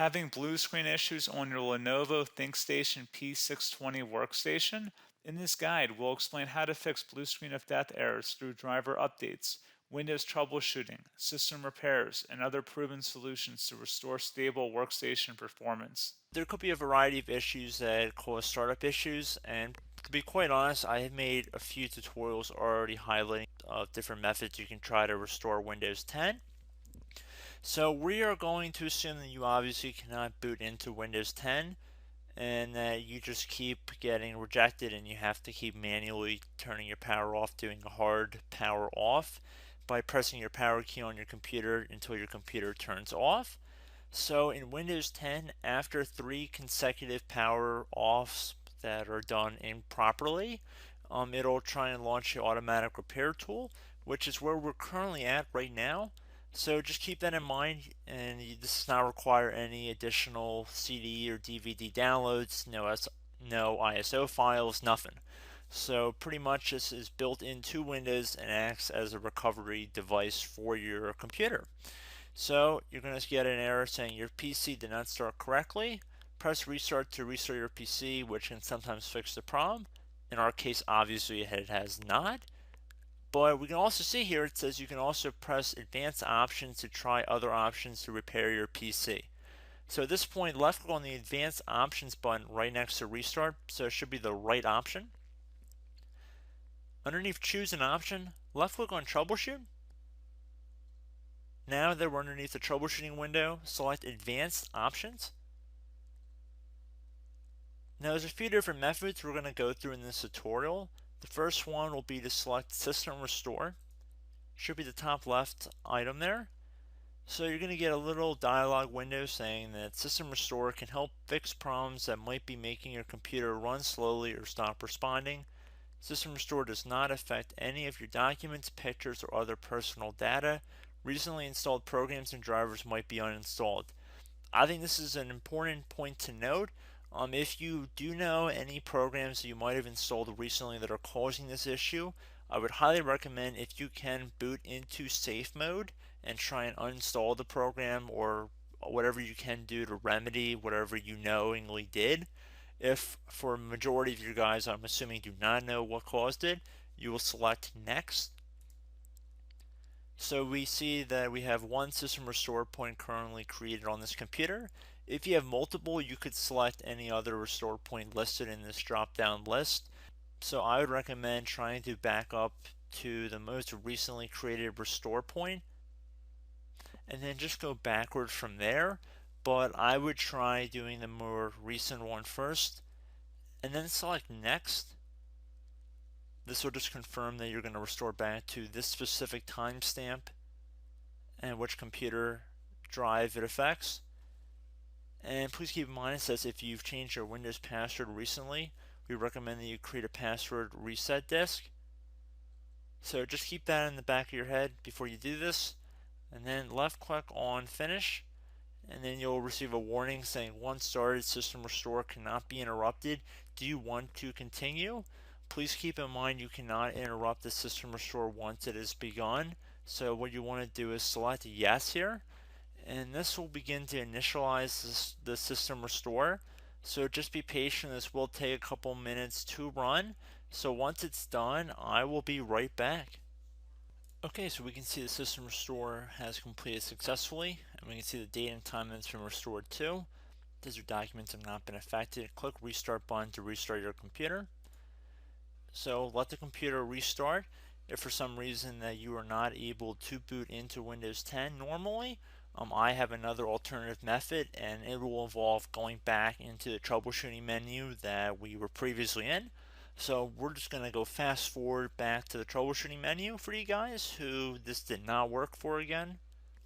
Having blue screen issues on your Lenovo ThinkStation P620 Workstation? In this guide, we'll explain how to fix blue screen of death errors through driver updates, Windows troubleshooting, system repairs, and other proven solutions to restore stable workstation performance. There could be a variety of issues that cause startup issues, and to be quite honest, I have made a few tutorials already highlighting different methods you can try to restore Windows 10. So we are going to assume that you obviously cannot boot into Windows 10 and that you just keep getting rejected and you have to keep manually turning your power off, doing a hard power off by pressing your power key on your computer until your computer turns off. So in Windows 10, after 3 consecutive power offs that are done improperly, it'll try and launch the automatic repair tool, which is where we're currently at right now. So just keep that in mind, and this does not require any additional CD or DVD downloads, no ISO files, nothing. So pretty much this is built into Windows and acts as a recovery device for your computer. So you're going to get an error saying your PC did not start correctly. Press restart to restart your PC, which can sometimes fix the problem. In our case, obviously it has not. But we can also see here it says you can also press advanced options to try other options to repair your PC. So at this point, left click on the advanced options button right next to restart, so it should be the right option. Underneath choose an option, left click on troubleshoot. Now that we're underneath the troubleshooting window, select advanced options. Now there's a few different methods we're going to go through in this tutorial. The first one will be to select system restore. Should be the top left item there. So you're going to get a little dialog window saying that System Restore can help fix problems that might be making your computer run slowly or stop responding. System Restore does not affect any of your documents, pictures, or other personal data. Recently installed programs and drivers might be uninstalled. I think this is an important point to note. If you do know any programs that you might have installed recently that are causing this issue, I would highly recommend if you can boot into safe mode and try and uninstall the program or whatever you can do to remedy whatever you knowingly did. If for a majority of you guys, I'm assuming do not know what caused it, you will select next. So we see that we have one system restore point currently created on this computer. If you have multiple, you could select any other restore point listed in this drop down list. So I would recommend trying to back up to the most recently created restore point and then just go backwards from there. But I would try doing the more recent one first and then select next. This will just confirm that you're going to restore back to this specific timestamp and which computer drive it affects. And please keep in mind it says if you've changed your Windows password recently, we recommend that you create a password reset disk. So just keep that in the back of your head before you do this, and then left click on finish, and then you'll receive a warning saying once started, system restore cannot be interrupted. Do you want to continue? Please keep in mind you cannot interrupt the system restore once it has begun. So what you want to do is select yes here, and this will begin to initialize the system restore. So just be patient, this will take a couple minutes to run. So once it's done, I will be right back. Okay, so we can see the system restore has completed successfully, and we can see the date and time that it's been restored to. These your documents have not been affected. Click restart button to restart your computer. So let the computer restart. If for some reason that you are not able to boot into Windows 10 normally, I have another alternative method, and it will involve going back into the troubleshooting menu that we were previously in. So we're just going to go fast forward back to the troubleshooting menu for you guys who this did not work for again.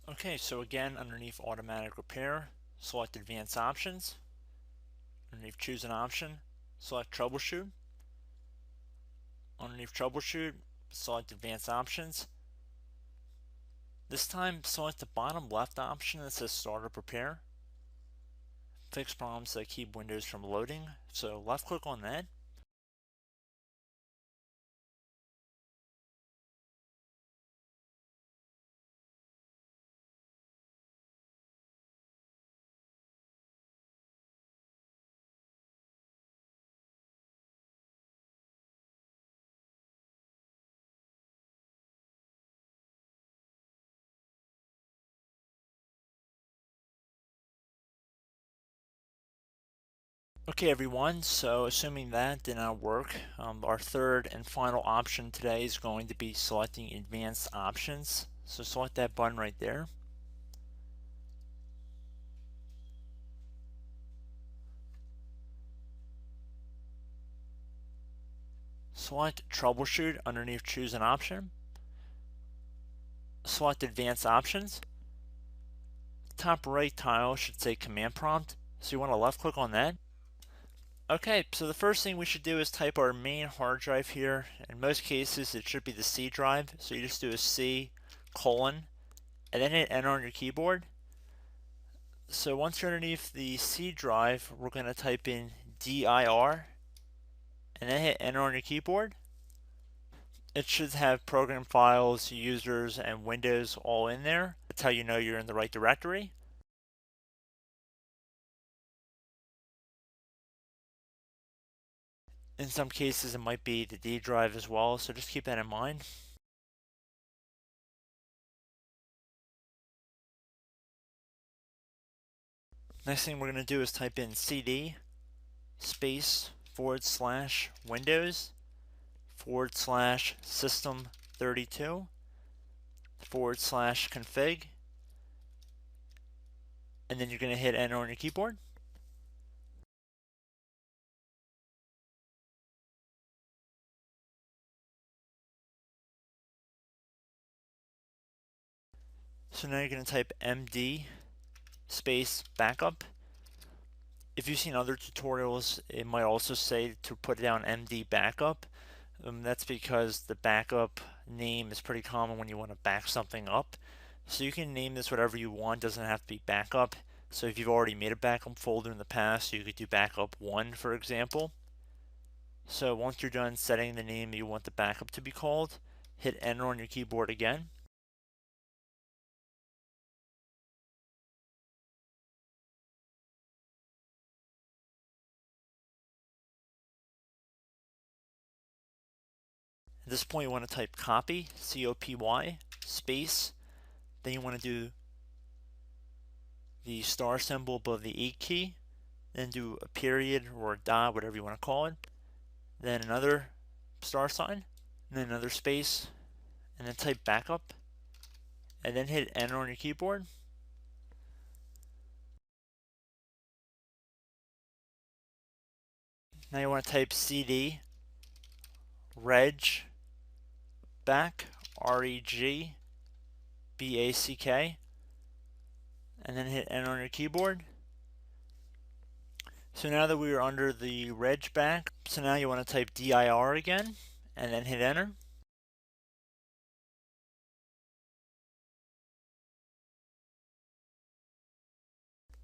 Okay, so again, underneath automatic repair, select advanced options. Underneath choose an option, select troubleshoot. Underneath troubleshoot, select advanced options. This time, select the bottom left option that says startup repair. Fix problems that keep Windows from loading. So left click on that. Okay everyone, so assuming that did not work, our third and final option today is going to be selecting advanced options. So select that button right there. Select troubleshoot underneath choose an option. Select advanced options. Top right tile should say command prompt, so you want to left click on that. Okay, so the first thing we should do is type our main hard drive here. In most cases, it should be the C drive. So you just do a C colon and then hit enter on your keyboard. So once you're underneath the C drive, we're going to type in dir and then hit enter on your keyboard. It should have program files, users, and Windows all in there. That's how you know you're in the right directory. In some cases, it might be the D drive as well, so just keep that in mind. Next thing we're going to do is type in cd space / Windows / system 32 / config, and then you're going to hit enter on your keyboard. So now you're going to type md space backup. If you've seen other tutorials, it might also say to put down md backup. That's because the backup name is pretty common when you want to back something up. So you can name this whatever you want, doesn't have to be backup. So if you've already made a backup folder in the past, you could do backup 1, for example. So once you're done setting the name you want the backup to be called, hit enter on your keyboard again. At this point you want to type copy, C-O-P-Y, space, then you want to do the star symbol above the 8 key, then do a period or a dot, whatever you want to call it, then another star sign, and then another space, and then type backup, and then hit enter on your keyboard. Now you want to type cd reg back, REG BACK, and then hit enter on your keyboard. So now that we are under the reg back, so now you want to type dir again, and then hit enter.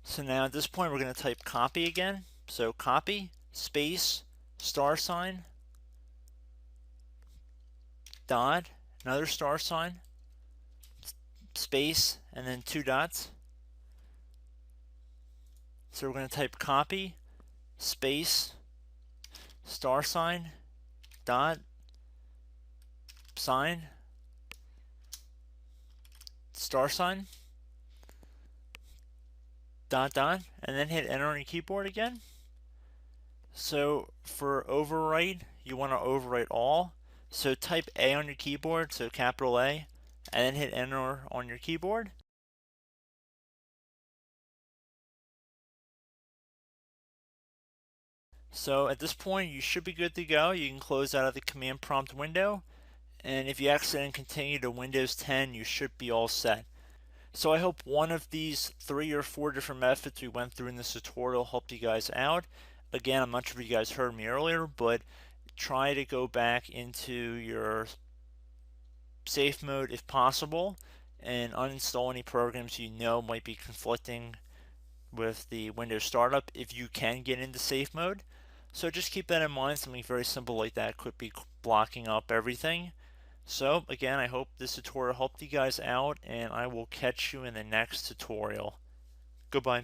So now at this point we're going to type copy again. So copy, space, star sign, dot, another star sign, space, and then 2 dots. So we're going to type copy, space, star sign, dot, sign, star sign, dot, dot, and then hit enter on your keyboard again. So for overwrite, you want to overwrite all. So type A on your keyboard, so capital A, and then hit enter on your keyboard. So at this point, you should be good to go. You can close out of the command prompt window. And if you accidentally continue to Windows 10, you should be all set. So I hope one of these 3 or 4 different methods we went through in this tutorial helped you guys out. Again, I'm not sure if you guys heard me earlier, but try to go back into your safe mode if possible and uninstall any programs you know might be conflicting with the Windows startup if you can get into safe mode. So just keep that in mind. Something very simple like that could be blocking up everything. So again, I hope this tutorial helped you guys out, and I will catch you in the next tutorial. Goodbye.